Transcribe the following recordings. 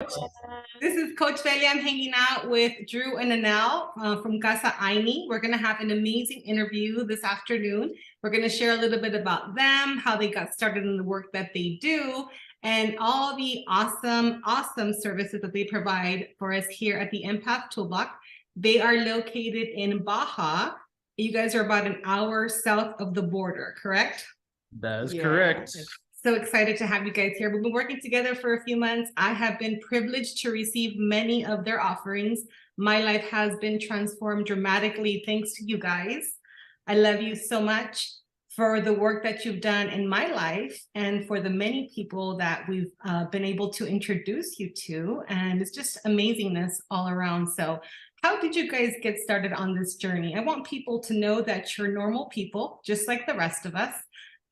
This is Coach Feli. I'm hanging out with Drew and Annel from Casa Ayni. We're going to have an amazing interview this afternoon. We're going to share a little bit about them, how they got started in the work that they do, and all the awesome services that they provide for us here at the Empath Toolbox. They are located in Baja. You guys are about an hour south of the border, correct? That is correct. So excited to have you guys here. We've been working together for a few months. I have been privileged to receive many of their offerings. My life has been transformed dramatically thanks to you guys. I love you so much for the work that you've done in my life and for the many people that we've been able to introduce you to. And it's just amazingness all around. So how did you guys get started on this journey? I want people to know that you're normal people, just like the rest of us.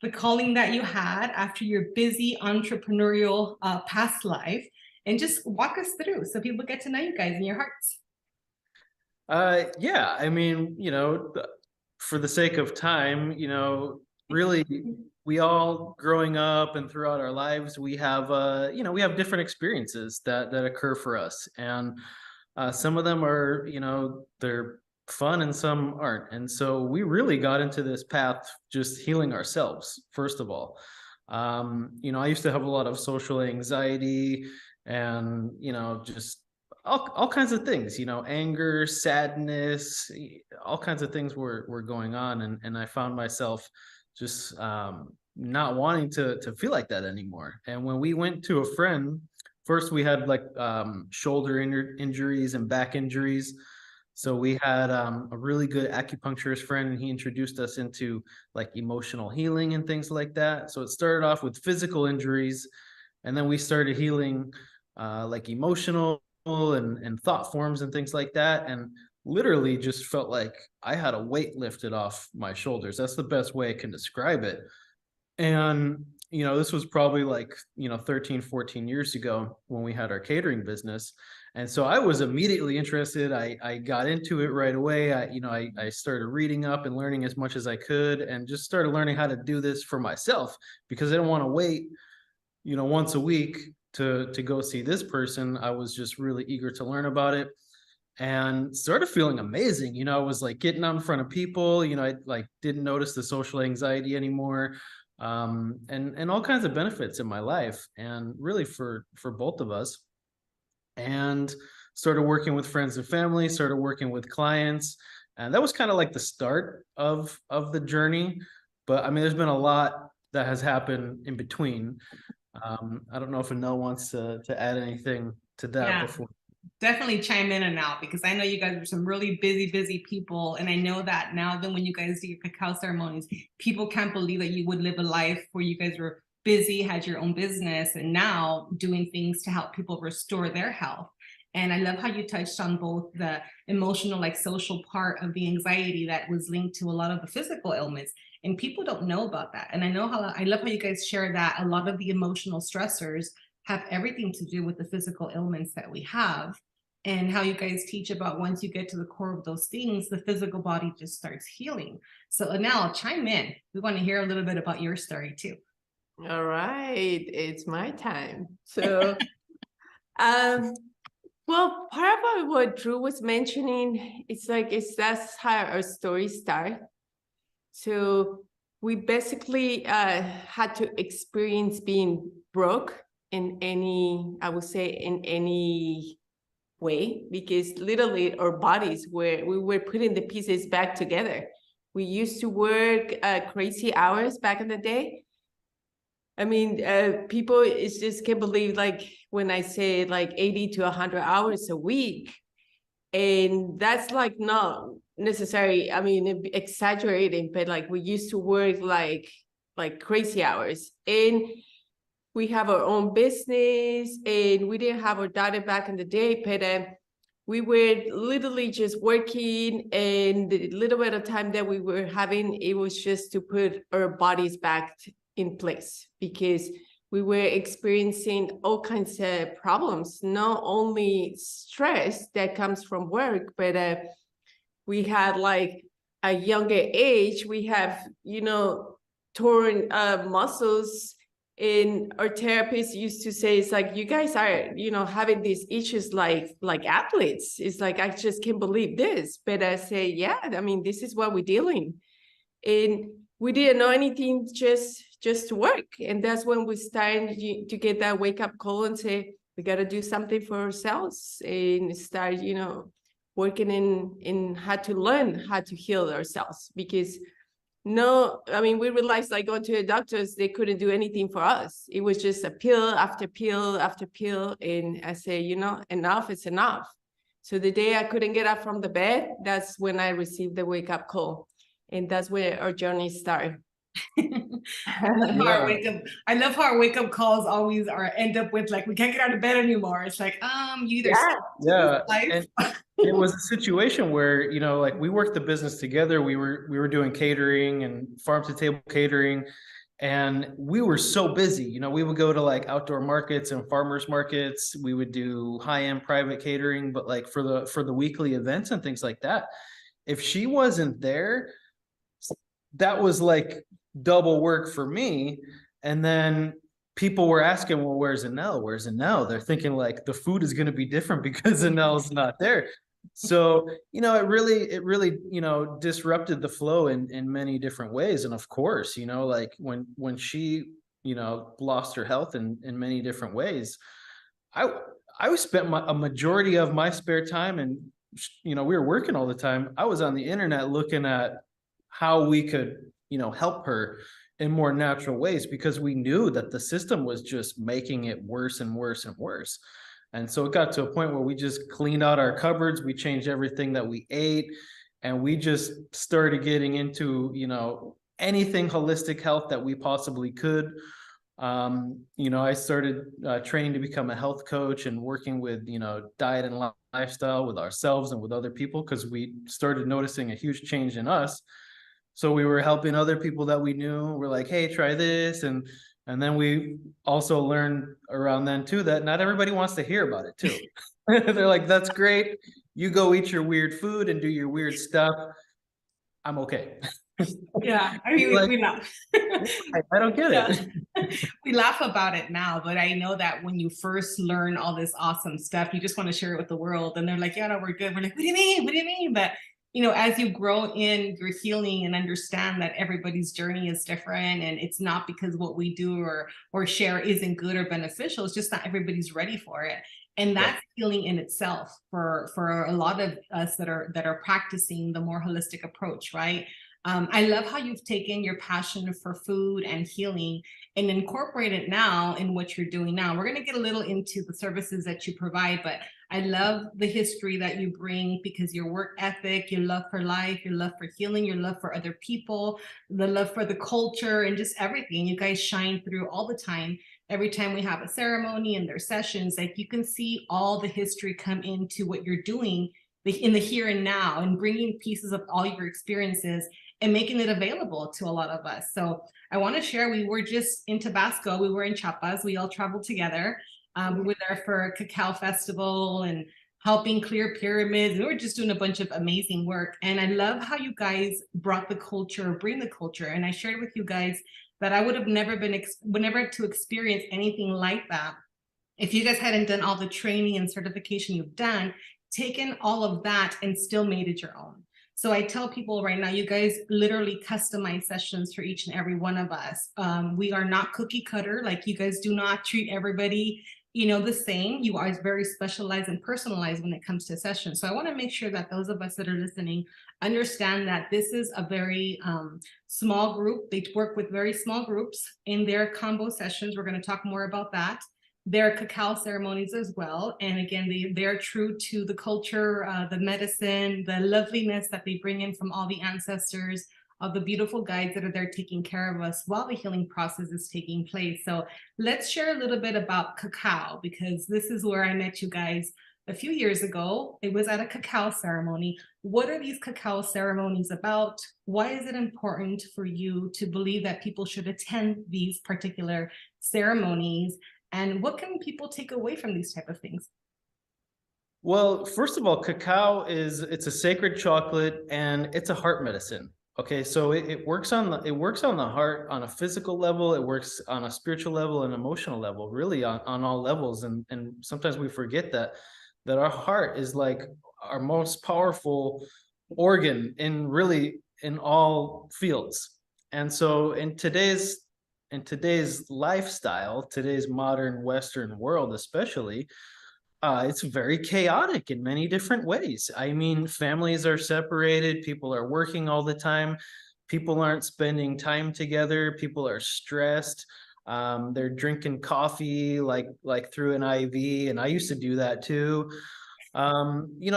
The calling that you had after your busy entrepreneurial past life, and just walk us through so people get to know you guys and your hearts. Yeah, I mean, for the sake of time, really, we all growing up and throughout our lives, we have, we have different experiences that occur for us, and some of them are, they're fun and some aren't. And so we really got into this path just healing ourselves, first of all. I used to have a lot of social anxiety and, just all kinds of things, anger, sadness, all kinds of things were going on. And I found myself just not wanting to feel like that anymore. And when we went to a friend, first we had like shoulder injuries and back injuries. So we had a really good acupuncturist friend, and he introduced us into like emotional healing and things like that. So it started off with physical injuries, and then we started healing like emotional and thought forms and things like that. And literally just felt like I had a weight lifted off my shoulders. That's the best way I can describe it. And, this was probably like, 13, 14 years ago when we had our catering business. And so I was immediately interested. I got into it right away. I started reading up and learning as much as I could and just started learning how to do this for myself because I didn't want to wait, once a week to go see this person. I was just really eager to learn about it and started feeling amazing. I was like getting out in front of people, I like didn't notice the social anxiety anymore. And all kinds of benefits in my life and really for both of us. And started working with friends and family, started working with clients, and that was kind of like the start of the journey. But I mean, there's been a lot that has happened in between. I don't know if Annel wants to add anything to that before. Definitely chime in and out, because I know you guys are some really busy people, and I know that now then when you guys do your cacao ceremonies, people can't believe that you would live a life where you guys were busy, had your own business, and now doing things to help people restore their health. And I love how you touched on both the emotional, like social part of the anxiety that was linked to a lot of the physical ailments. And people don't know about that. And I love how you guys share that a lot of the emotional stressors have everything to do with the physical ailments that we have, and how you guys teach about once you get to the core of those things, the physical body just starts healing. So Annel, chime in. We want to hear a little bit about your story too. All right, it's my time. So, well, part of what Drew was mentioning, that's how our story started. So we basically had to experience being broke in any way, because literally our bodies we were putting the pieces back together. We used to work crazy hours back in the day. I mean, people just can't believe, like, when I say like 80 to 100 hours a week. And that's like not necessary, I mean, exaggerating, but like we used to work like crazy hours. And we have our own business, and we didn't have our daughter back in the day, but we were literally just working, and the little bit of time that we were having, it was just to put our bodies back in place, because we were experiencing all kinds of problems, not only stress that comes from work, but we had like a younger age, we have, torn muscles And our therapist used to say, it's like, you guys are, you know, having these issues like athletes. It's like, I just can't believe this. But I say, yeah, I mean, this is what we're dealing. And we didn't know anything, just to work. And that's when we started to get that wake up call and say, we got to do something for ourselves and start, you know, working in how to learn how to heal ourselves. Because no, I mean, we realized like going to the doctors, they couldn't do anything for us. It was just a pill after pill after pill. And I say, you know, enough is enough. So the day I couldn't get up from the bed, that's when I received the wake up call. And that's where our journey started. I love how our wake up calls always end up with like, we can't get out of bed anymore. It's like, you either and it was a situation where, you know, like we worked the business together. We were doing catering and farm to table catering, and we were so busy. You know, we would go to like outdoor markets and farmers markets. We would do high-end private catering, but like for the weekly events and things like that, if she wasn't there, that was like double work for me. And then people were asking, well, where's Annel? Where's Annel? They're thinking like the food is going to be different because Annel's not there. So, you know, it really, you know, disrupted the flow in many different ways. And of course, you know, like when she, you know, lost her health in many different ways, I spent a majority of my spare time, and, you know, we were working all the time. I was on the internet looking at how we could, you know, help her in more natural ways, because we knew that the system was just making it worse and worse and worse. And so it got to a point where we just cleaned out our cupboards, we changed everything that we ate, and we just started getting into, you know, anything holistic health that we possibly could. You know, I started training to become a health coach and working with, you know, diet and lifestyle with ourselves and with other people, because we started noticing a huge change in us. So we were helping other people that we knew. We're like, hey, try this. And then we also learned around then too, that not everybody wants to hear about it too. They're like, that's great. You go eat your weird food and do your weird stuff. I'm okay. Yeah, I mean, like, we laugh. I don't get it. We laugh about it now, but I know that when you first learn all this awesome stuff, you just want to share it with the world. And they're like, yeah, no, we're good. We're like, what do you mean? What do you mean? But you know, as you grow in your healing and understand that everybody's journey is different, and it's not because what we do or share isn't good or beneficial, it's just not everybody's ready for it. And that's healing in itself for a lot of us that are practicing the more holistic approach, right? I love how you've taken your passion for food and healing and incorporate it now in what you're doing now. We're going to get a little into the services that you provide, but I love the history that you bring, because your work ethic, your love for life, your love for healing, your love for other people, the love for the culture, and just everything. You guys shine through all the time. Every time we have a ceremony and their sessions, like you can see all the history come into what you're doing in the here and now, and bringing pieces of all your experiences and making it available to a lot of us. So I want to share, we were just in Tabasco, we were in Chiapas, we all traveled together. We were there for a cacao festival and helping clear pyramids. We were just doing a bunch of amazing work. And I love how you guys bring the culture. And I shared with you guys that I would have never to experience anything like that if you guys hadn't done all the training and certification you've done, taken all of that and still made it your own. So I tell people right now, you guys literally customize sessions for each and every one of us. We are not cookie cutter. Like, you guys do not treat everybody, you know, the same. You are very specialized and personalized when it comes to sessions. So I want to make sure that those of us that are listening understand that this is a very small group. They work with very small groups in their Kambo sessions. We're going to talk more about that. Their cacao ceremonies as well. And again, they're true to the culture, the medicine, the loveliness that they bring in from all the ancestors, of the beautiful guides that are there taking care of us while the healing process is taking place. So let's share a little bit about cacao, because this is where I met you guys a few years ago. It was at a cacao ceremony. What are these cacao ceremonies about? Why is it important for you to believe that people should attend these particular ceremonies? And what can people take away from these type of things? Well, first of all, cacao it's a sacred chocolate, and it's a heart medicine. Okay, so it works on the heart on a physical level, it works on a spiritual level and emotional level, really on all levels. And sometimes we forget that our heart is like our most powerful organ in all fields. And so in today's lifestyle, today's modern Western world, especially, it's very chaotic in many different ways. I mean, families are separated, people are working all the time, people aren't spending time together, people are stressed. They're drinking coffee like through an IV, and I used to do that too.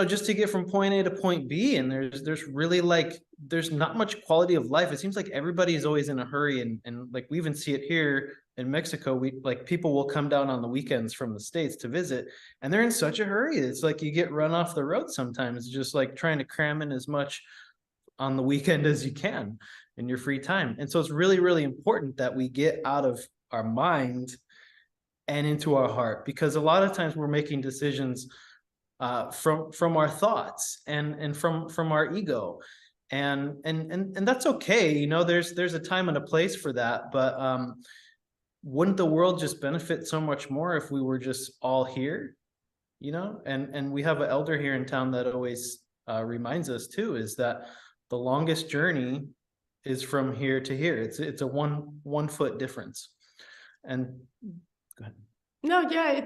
Just to get from point A to point B, and there's really like there's not much quality of life. It seems like everybody is always in a hurry, and like we even see it here in Mexico. We like people will come down on the weekends from the States to visit, and they're in such a hurry. It's like you get run off the road sometimes, just like trying to cram in as much on the weekend as you can in your free time. And so it's really, really important that we get out of our mind and into our heart, because a lot of times we're making decisions from our thoughts and from our ego, and that's okay. There's a time and a place for that, but wouldn't the world just benefit so much more if we were just all here? And we have an elder here in town that always reminds us too, is that the longest journey is from here to here. It's a one foot difference. And go ahead. No, yeah,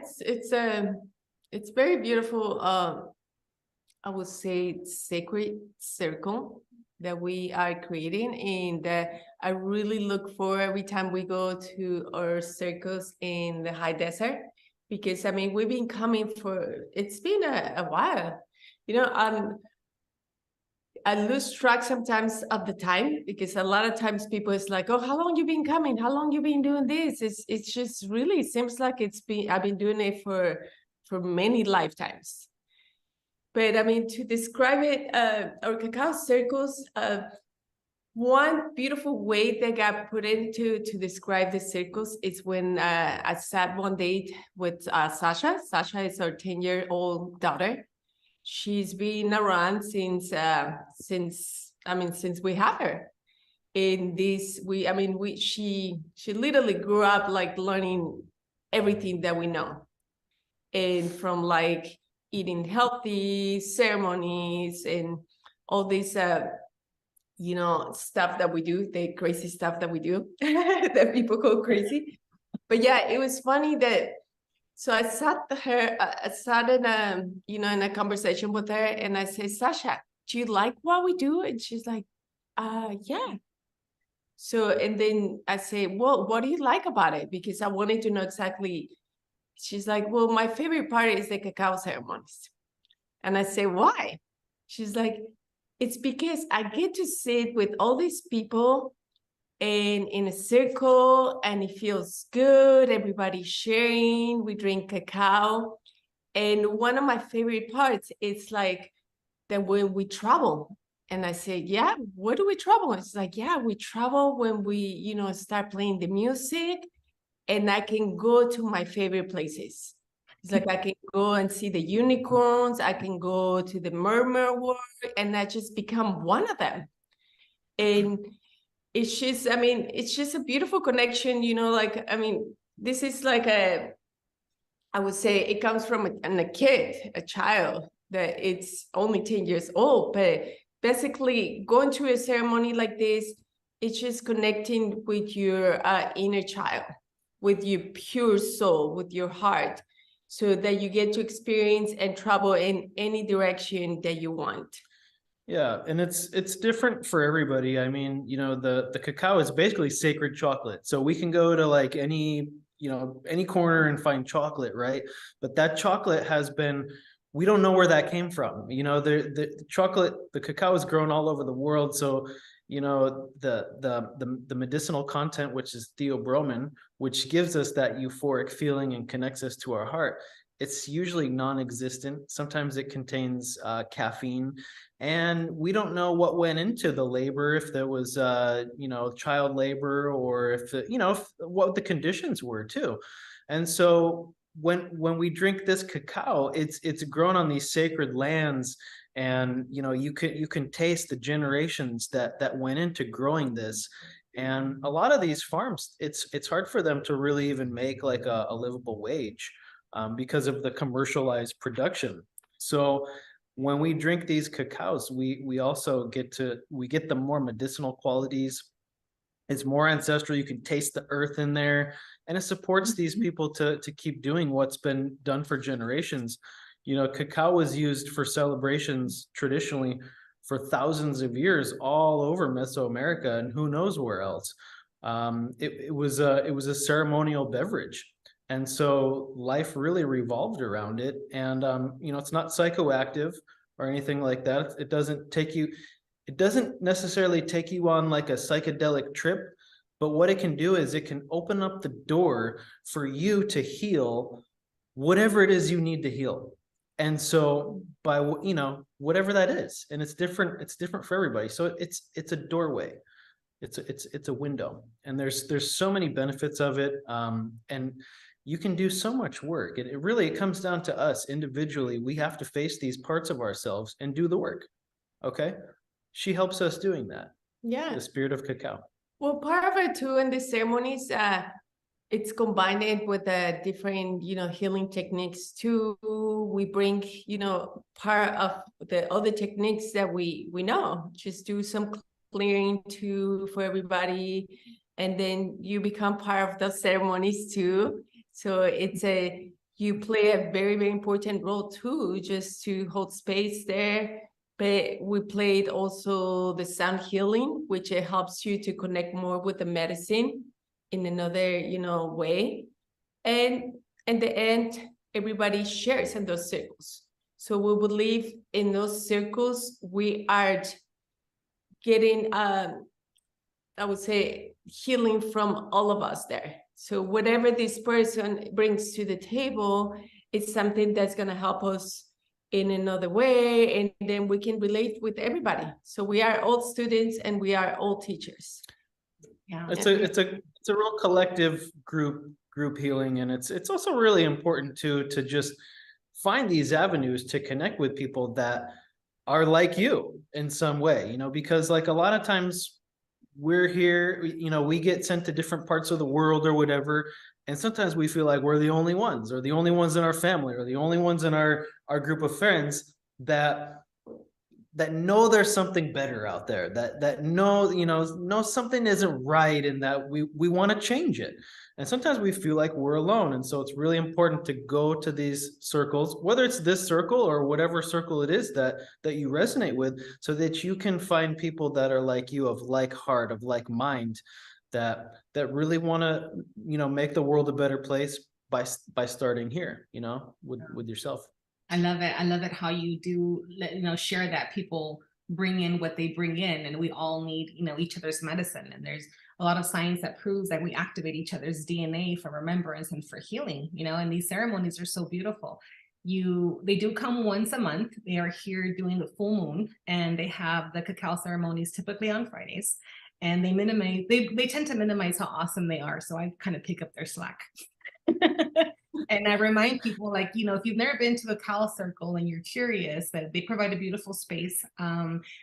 it's very beautiful. I would say sacred circle that we are creating, and that I really look for every time we go to our circles in the high desert, because I mean we've been coming it's been a while, I lose track sometimes of the time, because a lot of times people is like, oh, how long you been coming? How long you been doing this? It's just really seems like I've been doing it for many lifetimes. But I mean, to describe it, our cacao circles, one beautiful way that got put into to describe the circles is when I sat one date with Sasha. Sasha is our 10-year-old daughter. She's been around since we had her. In this, she literally grew up like learning everything that we know, and from like eating healthy, ceremonies, and all this stuff that we do, the crazy stuff that we do that people call crazy. But yeah, it was funny that. So I sat in a conversation with her, and I said, Sasha, do you like what we do? And she's like, yeah. So, and then I say, well, what do you like about it? Because I wanted to know exactly. She's like, well, my favorite part is the cacao ceremonies. And I say, why? She's like, it's because I get to sit with all these people and in a circle, and it feels good. Everybody's sharing. We drink cacao. And one of my favorite parts is like that when we travel. And I said, yeah, where do we travel? It's like, yeah, we travel when we, start playing the music, and I can go to my favorite places. It's like I can go and see the unicorns. I can go to the mermaid world, and I just become one of them. And it's just a beautiful connection, this is like I would say it comes from a child that it's only 10 years old, but basically going to a ceremony like this, it's just connecting with your inner child, with your pure soul, with your heart, so that you get to experience and travel in any direction that you want. Yeah, and it's different for everybody. I mean, the cacao is basically sacred chocolate. So we can go to like any corner and find chocolate, right? But that chocolate we don't know where that came from. The chocolate, the cacao is grown all over the world. So, the medicinal content, which is theobromine, which gives us that euphoric feeling and connects us to our heart, it's usually non-existent. Sometimes it contains caffeine, and we don't know what went into the labor, if there was child labor, or if what the conditions were too. And so when we drink this cacao, it's grown on these sacred lands, and you can taste the generations that went into growing this. And a lot of these farms, it's hard for them to really even make like a livable wage, because of the commercialized production. So when we drink these cacaos, we also get the more medicinal qualities. It's more ancestral. You can taste the earth in there, and it supports these people to keep doing what's been done for generations. Cacao was used for celebrations traditionally for thousands of years all over Mesoamerica, and who knows where else. It was a ceremonial beverage, and so life really revolved around it. And it's not psychoactive or anything like that. It doesn't necessarily take you on like a psychedelic trip, but what it can do is it can open up the door for you to heal whatever it is you need to heal. And so by whatever that is, and it's different for everybody. So it's a doorway. It's a window, and there's so many benefits of it. And you can do so much work. It really comes down to us individually. We have to face these parts of ourselves and do the work. Okay. She helps us doing that. Yeah. The spirit of cacao. Well, part of it too in the ceremonies, it's combined with the different, healing techniques too. We bring, part of the other techniques that we know. Just do some clearing too for everybody, and then you become part of those ceremonies too. So you play a very, very important role too, just to hold space there. But we played also the sound healing, which it helps you to connect more with the medicine in another, way. And in the end, everybody shares in those circles. So we believe in those circles, we are getting, I would say, healing from all of us there. So whatever this person brings to the table, it's something that's going to help us in another way, and then we can relate with everybody. So we are all students and we are all teachers. Yeah, it's a real collective group healing, and it's also really important to just find these avenues to connect with people that are like you in some way, because like a lot of times we're here, we get sent to different parts of the world or whatever, and sometimes we feel like we're the only ones, or the only ones in our family, or the only ones in our group of friends that know there's something better out there, that know something isn't right, and that we want to change it. And sometimes we feel like we're alone. And so it's really important to go to these circles, whether it's this circle or whatever circle it is that you resonate with, so that you can find people that are like you, of like heart, of like mind, that really want to, make the world a better place by starting here, with yourself. I love it. I love it how you do, share that people bring in what they bring in, and we all need, each other's medicine. And there's a lot of science that proves that we activate each other's DNA for remembrance and for healing, and these ceremonies are so beautiful. They do come once a month. They are here doing the full moon, and they have the cacao ceremonies typically on Fridays, and they tend to minimize how awesome they are. So I kind of pick up their slack. And I remind people, like, if you've never been to a Cacao Circle and you're curious, that they provide a beautiful space.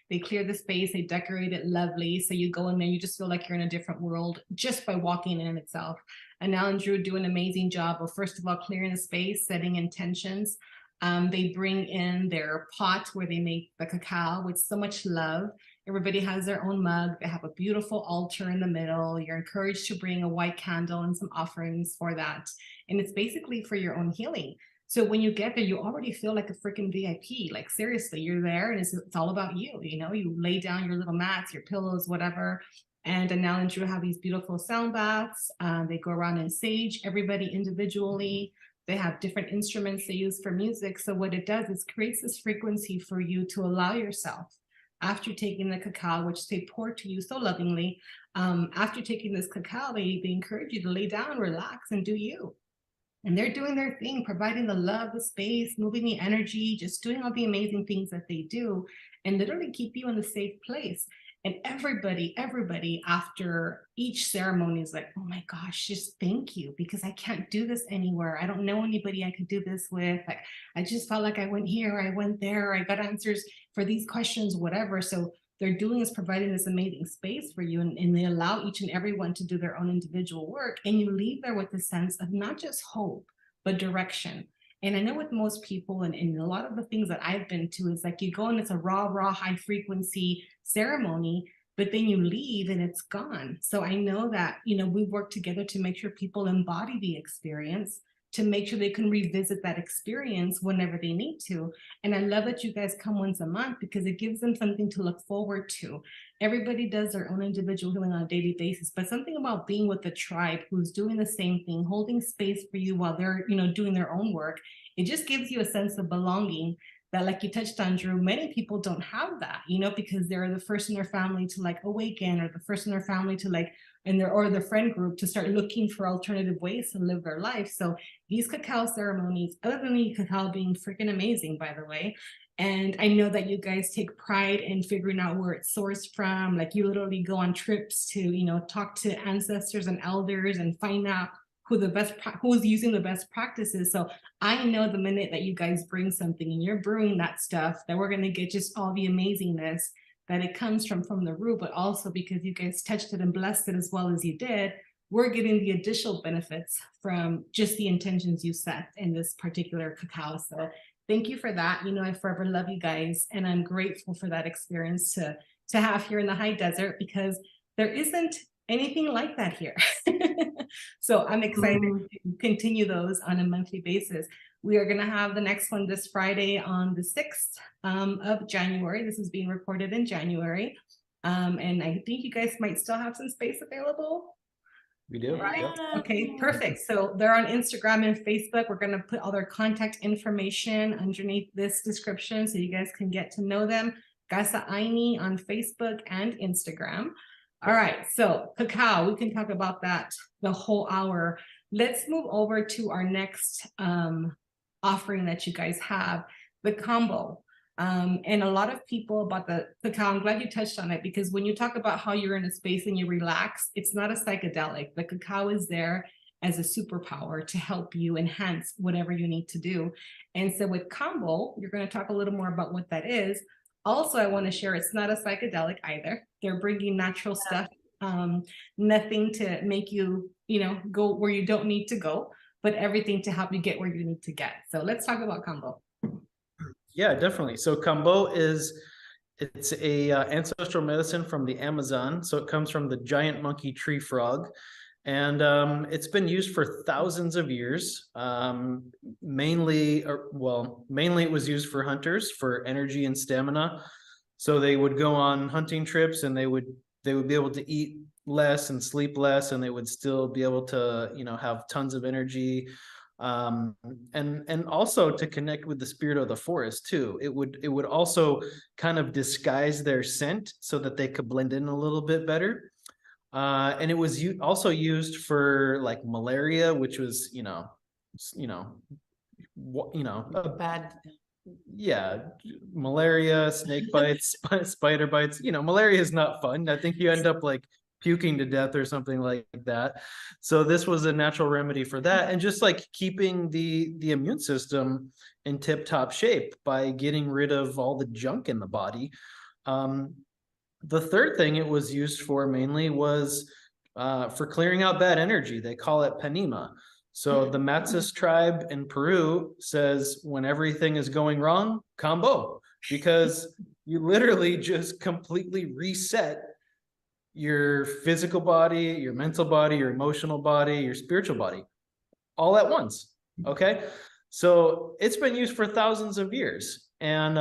They clear the space, they decorate it lovely. So you go in there, you just feel like you're in a different world just by walking in itself. Annel and Drew do an amazing job of, first of all, clearing the space, setting intentions. They bring in their pot where they make the cacao with so much love. Everybody has their own mug. They have a beautiful altar in the middle. You're encouraged to bring a white candle and some offerings for that. And it's basically for your own healing. So when you get there, you already feel like a freaking VIP. Like, seriously, you're there and it's all about you. You lay down your little mats, your pillows, whatever. And Annel and Drew have these beautiful sound baths. They go around and sage everybody individually. They have different instruments they use for music. So what it does is creates this frequency for you to allow yourself, after taking the cacao, which they pour to you so lovingly, after taking this cacao, they encourage you to lay down, relax, and do you. And they're doing their thing, providing the love, the space, moving the energy, just doing all the amazing things that they do, and literally keep you in a safe place. And everybody after each ceremony is like, oh my gosh, just thank you, because I can't do this anywhere. I don't know anybody I could do this with. Like, I just felt like I went here, I went there, I got answers for these questions, whatever. So they're doing is providing this amazing space for you, and they allow each and everyone to do their own individual work. And you leave there with a sense of not just hope, but direction. And I know with most people, and a lot of the things that I've been to, is like you go and it's a raw, high frequency ceremony, but then you leave and it's gone. So I know that, we work together to make sure people embody the experience, to make sure they can revisit that experience whenever they need to. And I love that you guys come once a month, because it gives them something to look forward to. Everybody does their own individual healing on a daily basis, but something about being with a tribe who's doing the same thing, holding space for you while they're, doing their own work, it just gives you a sense of belonging that, like you touched on, Drew, many people don't have that, because they're the first in their family to like awaken, or the first in their family to like, or the friend group to start looking for alternative ways to live their life. So these cacao ceremonies, other than the cacao being freaking amazing, by the way, and I know that you guys take pride in figuring out where it's sourced from. Like, you literally go on trips to, talk to ancestors and elders and find out who's using the best practices. So I know the minute that you guys bring something and you're brewing that stuff, that we're going to get just all the amazingness that it comes from the root, but also because you guys touched it and blessed it as well as you did, we're getting the additional benefits from just the intentions you set in this particular cacao. So thank you for that. I forever love you guys, and I'm grateful for that experience to have here in the high desert, because there isn't anything like that here. So I'm excited to continue those on a monthly basis. We are going to have the next one this Friday on the 6th of January. This is being recorded in January. And I think you guys might still have some space available. We do. Right? Yeah. Okay, perfect. So they're on Instagram and Facebook. We're going to put all their contact information underneath this description so you guys can get to know them. Casa Ayni on Facebook and Instagram. All right, so cacao, we can talk about that the whole hour. Let's move over to our next offering that you guys have, the Kambo. And a lot of people about the cacao, I'm glad you touched on it, because when you talk about how you're in a space and you relax, it's not a psychedelic. The cacao is there as a superpower to help you enhance whatever you need to do. And so with Kambo, you're going to talk a little more about what that is. Also, I want to share, it's not a psychedelic either. They're bringing natural stuff, nothing to make you, go where you don't need to go, but everything to help you get where you need to get. So let's talk about Kambo. Yeah, definitely. So Kambo it's a ancestral medicine from the Amazon. So it comes from the giant monkey tree frog. And it's been used for thousands of years. Mainly it was used for hunters for energy and stamina. So they would go on hunting trips, and they would be able to eat less and sleep less, and they would still be able to, have tons of energy. And also to connect with the spirit of the forest too. It would also kind of disguise their scent so that they could blend in a little bit better. And it was also used for like malaria, which was, Bad. Yeah, malaria, snake bites, spider bites. Malaria is not fun. I think you end up like puking to death or something like that. So this was a natural remedy for that, and just like keeping the immune system in tip-top shape by getting rid of all the junk in the body. The third thing it was used for mainly was for clearing out bad energy. They call it panema. So the Matsas tribe in Peru says when everything is going wrong, Kambo, because you literally just completely reset your physical body, your mental body, your emotional body, your spiritual body, all at once. Okay. So it's been used for thousands of years. And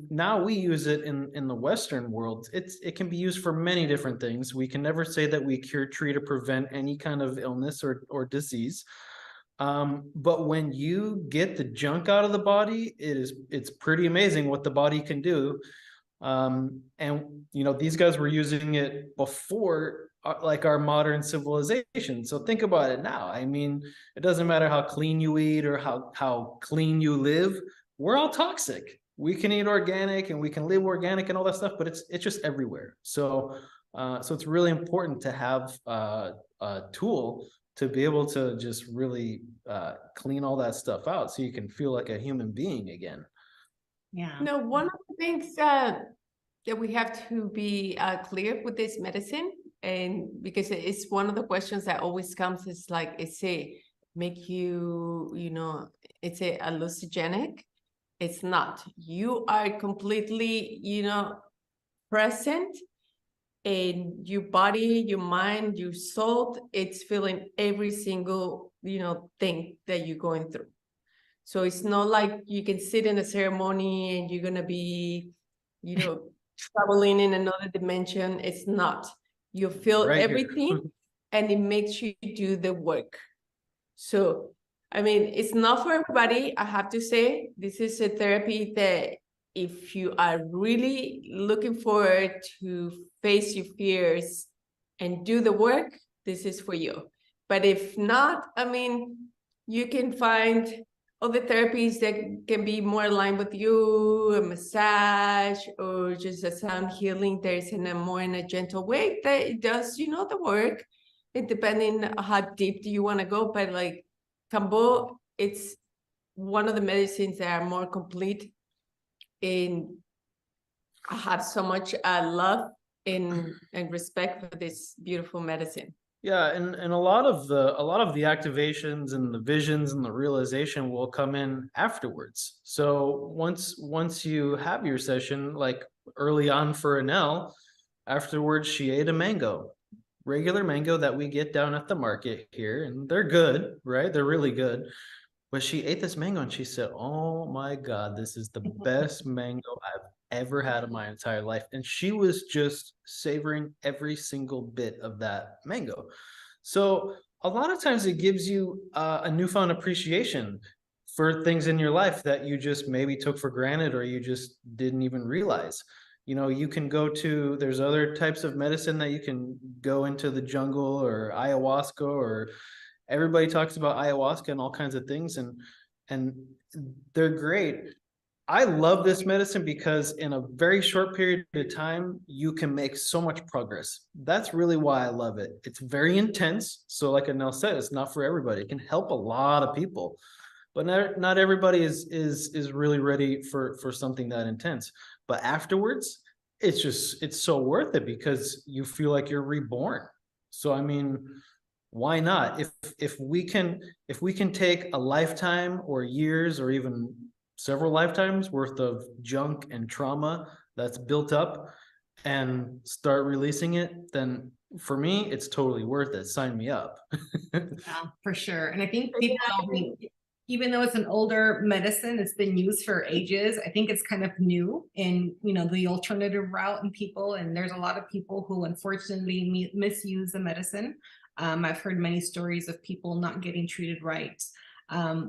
now we use it in the Western world. It can be used for many different things. We can never say that we cure, treat, or prevent any kind of illness or disease. But when you get the junk out of the body, it's pretty amazing what the body can do. And these guys were using it before like our modern civilization. So think about it now. I mean, it doesn't matter how clean you eat or how clean you live. We're all toxic. we can eat organic and we can live organic and all that stuff, but it's just everywhere. So so it's really important to have a tool to be able to just really clean all that stuff out so you can feel like a human being again. Yeah. No, one of the things that we have to be clear with this medicine, and because it's one of the questions that always comes, is like, it's a make you, it's a hallucinogenic. It's not. You are completely, present in your body, your mind, your soul. It's feeling every single, thing that you're going through. So it's not like you can sit in a ceremony and you're gonna be, traveling in another dimension. It's not. You feel Right here. everything, and it makes you do the work. So, I mean, it's not for everybody. I have to say, this is a therapy that if you are really looking forward to face your fears and do the work, this is for you. But if not, I mean, you can find other therapies that can be more aligned with you, a massage or just a sound healing. There's in a gentle way that it does, the work. It depending on how deep do you want to go, but like Kambo, it's one of the medicines that are more complete. And I have so much love and respect for this beautiful medicine. Yeah, and a lot of the activations and the visions and the realization will come in afterwards. So once you have your session, like early on for Annel, afterwards she ate a mango, regular mango that we get down at the market here, and they're good, right? They're really good. But she ate this mango and she said, "Oh my God, this is the best mango I've ever had in my entire life." And she was just savoring every single bit of that mango. So a lot of times it gives you a newfound appreciation for things in your life that you just maybe took for granted or you just didn't even realize. You can there's other types of medicine that you can go into the jungle, or ayahuasca, or everybody talks about ayahuasca and all kinds of things, and they're great. I love this medicine because in a very short period of time, you can make so much progress. That's really why I love it. It's very intense. So like Annel said, it's not for everybody. It can help a lot of people, but not everybody is really ready for something that intense. But afterwards, it's so worth it because you feel like you're reborn. So I mean, why not? If we can take a lifetime or years or even several lifetimes worth of junk and trauma that's built up and start releasing it, then for me, it's totally worth it. Sign me up. Yeah, for sure. And I think even though it's an older medicine, it's been used for ages. I think it's kind of new in, the alternative route in people. And there's a lot of people who unfortunately misuse the medicine. I've heard many stories of people not getting treated right.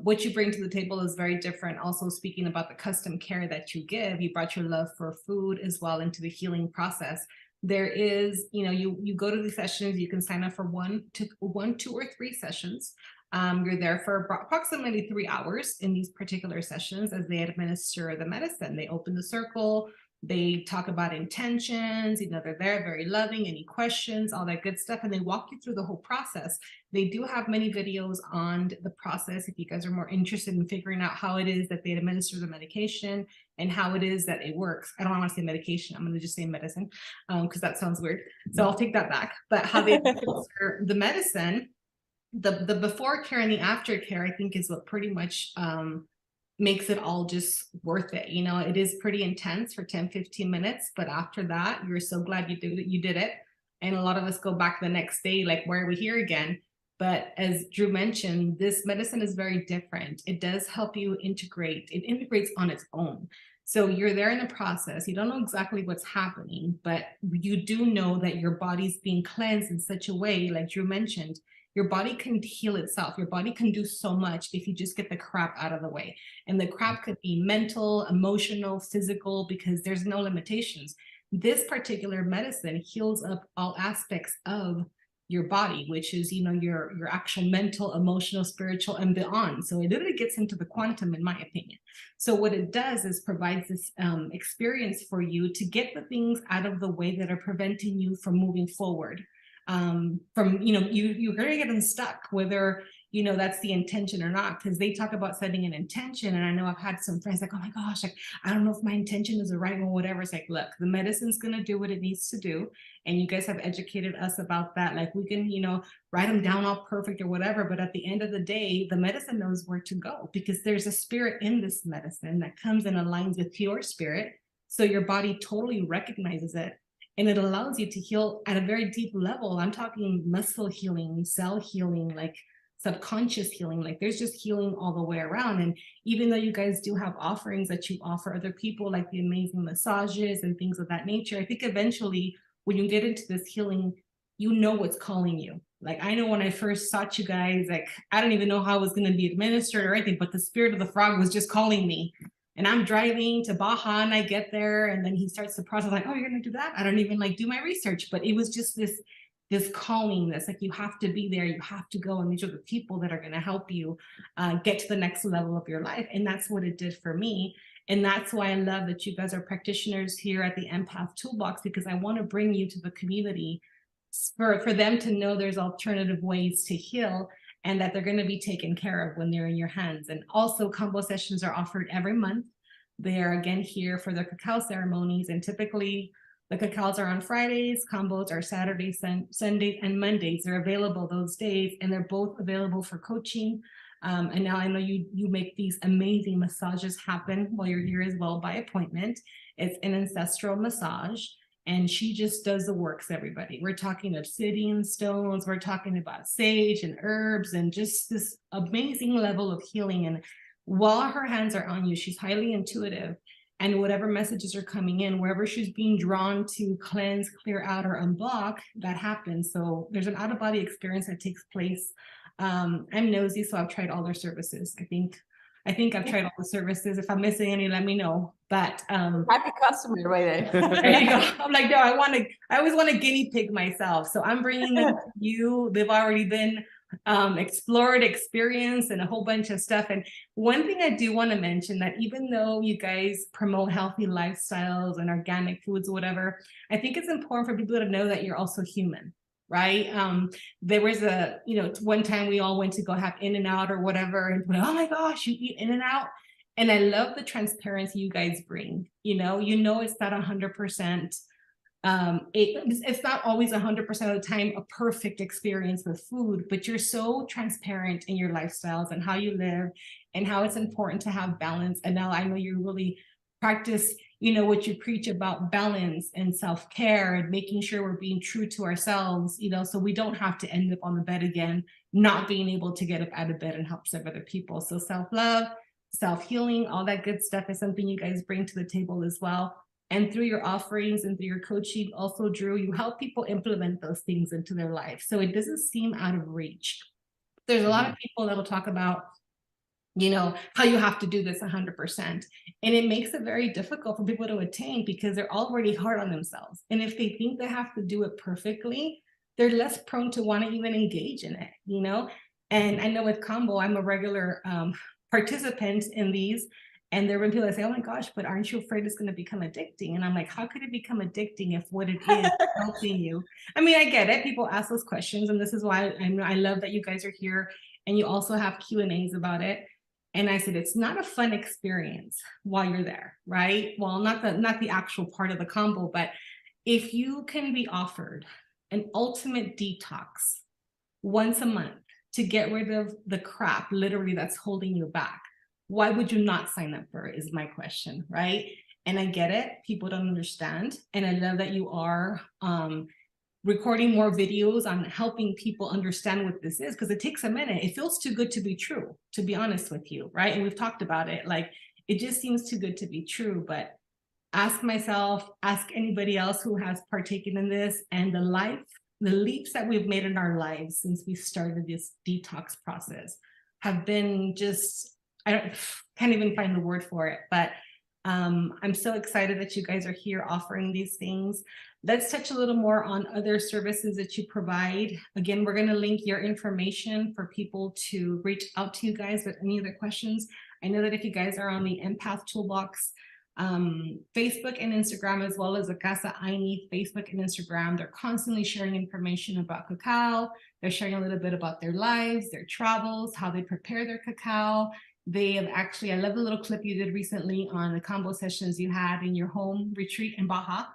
What you bring to the table is very different. Also, speaking about the custom care that you give, you brought your love for food as well into the healing process. There is, you go to the sessions, you can sign up for 1, 2, or 3 sessions. You're there for approximately 3 hours in these particular sessions as they administer the medicine. They open the circle. They talk about intentions, they're there, very loving, any questions, all that good stuff. And they walk you through the whole process. They do have many videos on the process if you guys are more interested in figuring out how it is that they administer the medication and how it is that it works. I don't want to say medication. I'm going to just say medicine because that sounds weird. So I'll take that back. But how they administer the medicine, the before care and the after care, I think is what pretty much makes it all just worth it. It is pretty intense for 10-15 minutes, but after that, you're so glad you did it. And a lot of us go back the next day, like, why are we here again? But as Drew mentioned, this medicine is very different. It does help you integrate. It integrates on its own. So you're there in the process. You don't know exactly what's happening, but you do know that your body's being cleansed in such a way, like Drew mentioned, your body can heal itself. Your body can do so much if you just get the crap out of the way. And the crap could be mental, emotional, physical, because there's no limitations. This particular medicine heals up all aspects of your body, which is, you know, your actual mental, emotional, spiritual, and beyond. So it literally gets into the quantum, in my opinion. So what it does is provides this experience for you to get the things out of the way that are preventing you from moving forward. From, you know, you're going to get unstuck, whether, you know, that's the intention or not, because they talk about setting an intention. And I know I've had some friends like, oh my gosh, like, I don't know if my intention is the right one, whatever. It's like, look, the medicine's going to do what it needs to do. And you guys have educated us about that. Like, we can, you know, write them down all perfect or whatever. But at the end of the day, the medicine knows where to go, because there's a spirit in this medicine that comes and aligns with your spirit. So your body totally recognizes it. And it allows you to heal at a very deep level. I'm talking muscle healing, cell healing, like subconscious healing. Like, there's just healing all the way around. And even though you guys do have offerings that you offer other people, like the amazing massages and things of that nature, I think eventually when you get into this healing, you know what's calling you. Like, I know when I first sought you guys, like, I don't even know how it was going to be administered or anything, but the spirit of the frog was just calling me. And I'm driving to Baja, and I get there, and then he starts the process, like, oh, you're going to do that? I don't even like do my research. But it was just this calling, this like, you have to be there, you have to go, and these are the people that are going to help you get to the next level of your life. And that's what it did for me. And that's why I love that you guys are practitioners here at the Empath Toolbox, because I want to bring you to the community for them to know there's alternative ways to heal, and that they're going to be taken care of when they're in your hands. And also, Kambo sessions are offered every month. They are again here for the cacao ceremonies, and typically the cacaos are on Fridays, Kambos are Saturdays, Sundays, and Mondays. They're available those days, and they're both available for coaching. And now I know you make these amazing massages happen while you're here as well by appointment. It's an ancestral massage, and she just does the works, everybody. We're talking obsidian stones, we're talking about sage and herbs, and just this amazing level of healing. And while her hands are on you, she's highly intuitive, and whatever messages are coming in, wherever she's being drawn to cleanse, clear out, or unblock, that happens. So there's an out-of-body experience that takes place. I'm nosy, so I've tried all their services. I think I've tried all the services. If I'm missing any, let me know. But happy customer right there. there you go. I'm like, no, I always want to guinea pig myself. So I'm bringing them to you. They've already been explored, experienced, and a whole bunch of stuff. And one thing I do want to mention, that even though you guys promote healthy lifestyles and organic foods or whatever, I think it's important for people to know that you're also human. Right. There was one time we all went to go have In-N-Out or whatever, and oh my gosh, you eat In-N-Out. And I love the transparency you guys bring. It's not 100%. It's not always 100% of the time a perfect experience with food, but you're so transparent in your lifestyles and how you live and how it's important to have balance. And now I know you really practice, what you preach about balance and self-care and making sure we're being true to ourselves, so we don't have to end up on the bed again, not being able to get up out of bed and help serve other people. So self-love, self-healing, all that good stuff is something you guys bring to the table as well. And through your offerings and through your coaching, also, Drew, you help people implement those things into their life. So it doesn't seem out of reach. There's a lot of people that will talk about, how you have to do this 100%. And it makes it very difficult for people to attain, because they're already hard on themselves. And if they think they have to do it perfectly, they're less prone to want to even engage in it, And I know with Kambo, I'm a regular participant in these. And there have been people that say, oh my gosh, but aren't you afraid it's going to become addicting? And I'm like, how could it become addicting if what it is helping you? I mean, I get it. People ask those questions. And this is why I love that you guys are here. And you also have Q&As about it. And I said, it's not a fun experience while you're there, right? Well, not the actual part of the Kambo, but if you can be offered an ultimate detox once a month to get rid of the crap, literally, that's holding you back, why would you not sign up for it, is my question, right? And I get it. People don't understand. And I love that you are recording more videos on helping people understand what this is, because it takes a minute. It feels too good to be true, to be honest with you, right? And we've talked about it. Like, it just seems too good to be true. But ask myself, ask anybody else who has partaken in this, and the leaps that we've made in our lives since we started this detox process have been just, can't even find the word for it, but I'm so excited that you guys are here offering these things. Let's touch a little more on other services that you provide. Again, we're going to link your information for people to reach out to you guys with any other questions. I know that if you guys are on the Empath Toolbox Facebook and Instagram, as well as the Casa Ayni Facebook and Instagram, they're constantly sharing information about cacao. They're sharing a little bit about their lives, their travels, how they prepare their cacao. They have actually, I love the little clip you did recently on the Kambo sessions you had in your home retreat in Baja,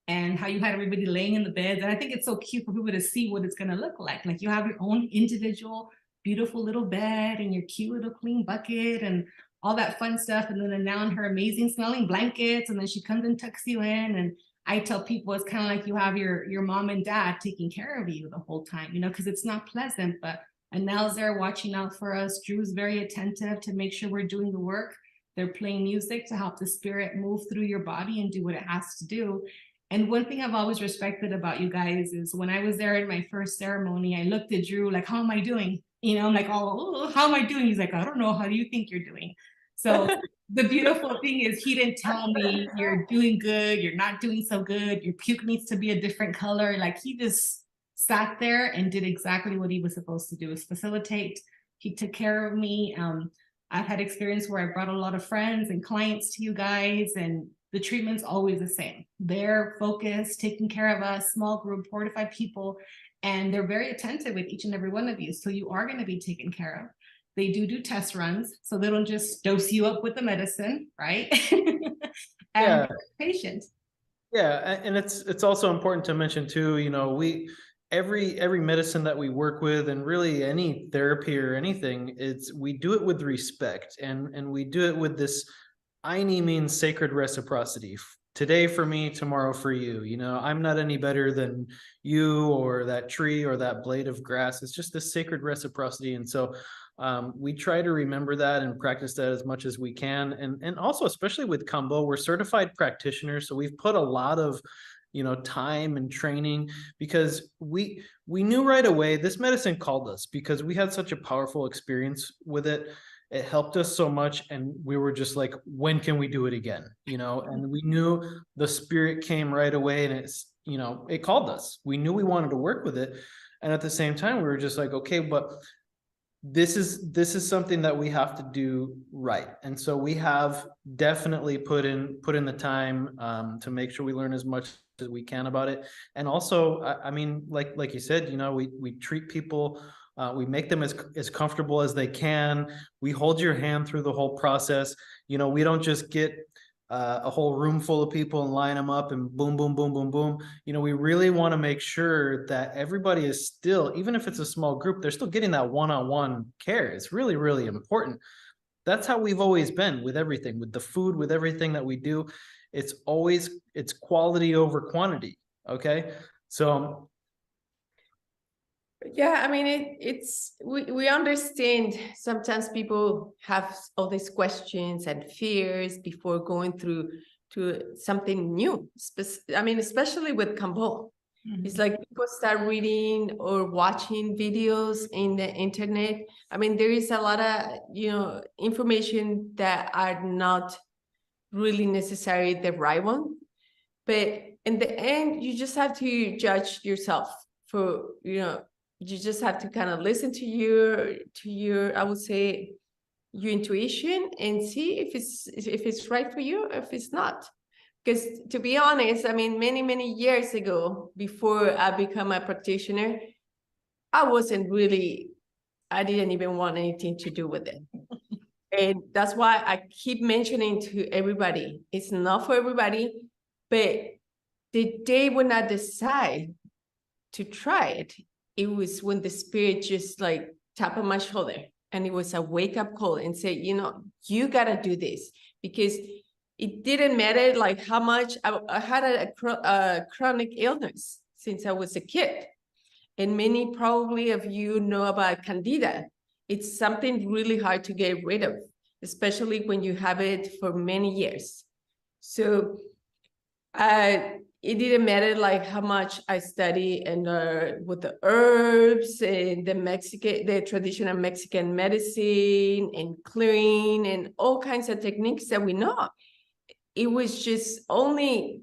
and how you had everybody laying in the beds. And I think it's so cute for people to see what it's going to look like. Like you have your own individual, beautiful little bed and your cute little clean bucket and all that fun stuff. And then now in her amazing smelling blankets. And then she comes and tucks you in. And I tell people it's kind of like you have your mom and dad taking care of you the whole time, you know, because it's not pleasant, but Annel's there watching out for us. Drew's very attentive to make sure we're doing the work. They're playing music to help the spirit move through your body and do what it has to do. And one thing I've always respected about you guys is when I was there in my first ceremony, I looked at Drew like, how am I doing? You know, I'm like, oh, how am I doing? He's like, I don't know. How do you think you're doing? So the beautiful thing is he didn't tell me you're doing good, you're not doing so good, your puke needs to be a different color. Like he just sat there and did exactly what he was supposed to do, is facilitate. He took care of me. I've had experience where I brought a lot of friends and clients to you guys, and the treatment's always the same. They're focused, taking care of us, small group, 4 to 5 people, and they're very attentive with each and every one of you. So you are going to be taken care of. They do test runs, so they don't just dose you up with the medicine, right? And patient. Yeah, and it's also important to mention too, you know, every medicine that we work with, and really any therapy or anything, we do it with respect, and we do it with this Ayni means sacred reciprocity. Today for me, tomorrow for you. You know, I'm not any better than you or that tree or that blade of grass. It's just this sacred reciprocity. And so we try to remember that and practice that as much as we can. And also, especially with Kambo, we're certified practitioners. So we've put a lot of, you know, time and training, because we knew right away this medicine called us, because we had such a powerful experience with it. It helped us so much, and we were just like, when can we do it again? You know, and we knew the spirit came right away, and it's, you know, it called us. We knew we wanted to work with it, and at the same time we were just like, okay, but this is something that we have to do right. And so we have definitely put in the time to make sure we learn as much as we can about it. And also, I mean, like you said, you know, we treat people, we make them as comfortable as they can. We hold your hand through the whole process. You know, we don't just get a whole room full of people and line them up and boom, boom, boom, boom, boom. You know, we really want to make sure that everybody is still, even if it's a small group, they're still getting that one-on-one care. It's really, really important. That's how we've always been with everything, with the food, with everything that we do. It's quality over quantity. Okay. So yeah, I mean, we understand sometimes people have all these questions and fears before going through to something new. I mean, especially with Kambo. Mm-hmm. It's like people start reading or watching videos in the internet. I mean, there is a lot of, you know, information that are not really necessarily the right one. But in the end, you just have to judge yourself for, you know, you just have to kind of listen to your, I would say, your intuition, and see if it's right for you, or if it's not. Because to be honest, I mean, many years ago, before I become a practitioner, I didn't even want anything to do with it. And that's why I keep mentioning to everybody, it's not for everybody, but the day when I decide to try it, it was when the spirit just like tapped on my shoulder, and it was a wake-up call and say, you know, you gotta do this. Because it didn't matter like how much I had a chronic illness since I was a kid. And many probably of you know about Candida. It's something really hard to get rid of, especially when you have it for many years. So it didn't matter like how much I study and with the herbs and the traditional Mexican medicine and clearing and all kinds of techniques that we know. it was just only,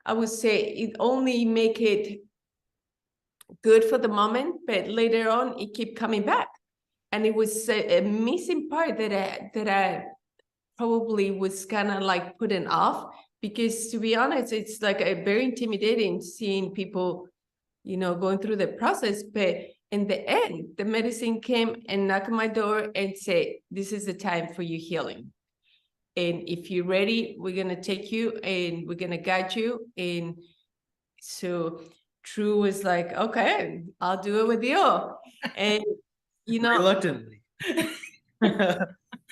I would say, it only make it good for the moment, but later on it kept coming back. And it was a missing part that I probably was kind of like putting off, because to be honest, it's like a very intimidating seeing people, you know, going through the process. But in the end, the medicine came and knocked on my door and said, this is the time for you healing. And if you're ready, we're going to take you and we're going to guide you. And so True was like, okay, I'll do it with you. And, you know, Reluctantly. yeah,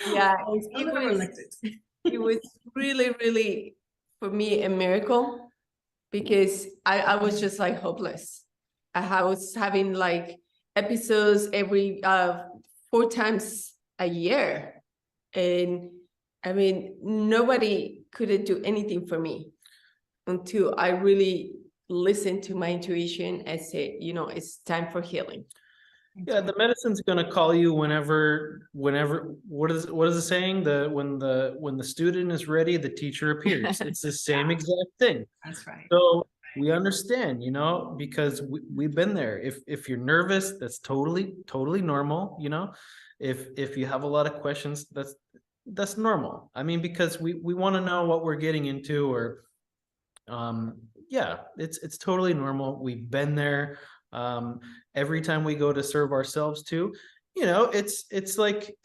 it was really, really, for me, a miracle, because I was just like hopeless. I was having like episodes every 4 times a year. And I mean, nobody couldn't do anything for me until I really listened to my intuition and said, you know, it's time for healing. Yeah, the medicine's gonna call you whenever, what is the saying? When the student is ready, the teacher appears. It's the same exact thing. That's right. So we understand, you know, because we've been there. If you're nervous, that's totally normal, you know. If you have a lot of questions, that's normal. I mean, because we want to know what we're getting into, or yeah, it's totally normal. We've been there. Every time we go to serve ourselves too, you know, it's like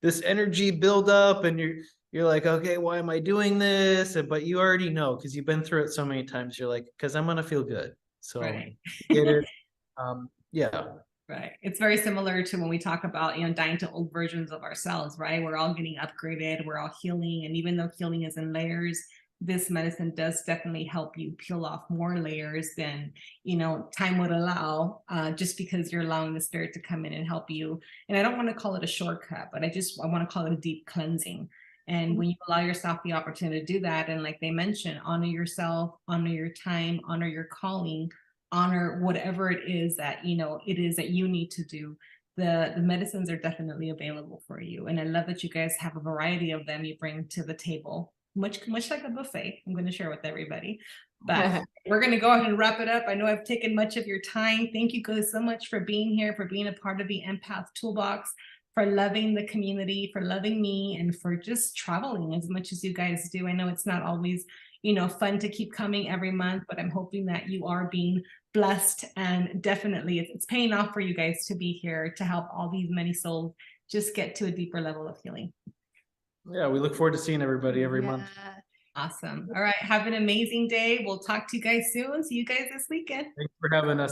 this energy build up, and you're like, okay, why am I doing this? But you already know, because you've been through it so many times. You're like, because I'm gonna feel good. So Right. get it. Yeah. Right. It's very similar to when we talk about, you know, dying to old versions of ourselves, right? We're all getting upgraded, we're all healing. And even though healing is in layers, this medicine does definitely help you peel off more layers than, you know, time would allow, just because you're allowing the spirit to come in and help you. And I don't want to call it a shortcut, but I want to call it a deep cleansing. And when you allow yourself the opportunity to do that, and like they mentioned, honor yourself, honor your time, honor your calling, honor whatever it is that, you know, it is that you need to do. The medicines are definitely available for you. And I love that you guys have a variety of them you bring to the table, much like a buffet. I'm going to share with everybody. But we're going to go ahead and wrap it up. I know I've taken much of your time. Thank you guys so much for being here, for being a part of the Empath Toolbox, for loving the community, for loving me, and for just traveling as much as you guys do. I know it's not always, you know, fun to keep coming every month, but I'm hoping that you are being blessed, and definitely it's paying off for you guys to be here to help all these many souls just get to a deeper level of healing. Yeah, we look forward to seeing everybody every month. Awesome. All right. Have an amazing day. We'll talk to you guys soon. See you guys this weekend. Thanks for having us.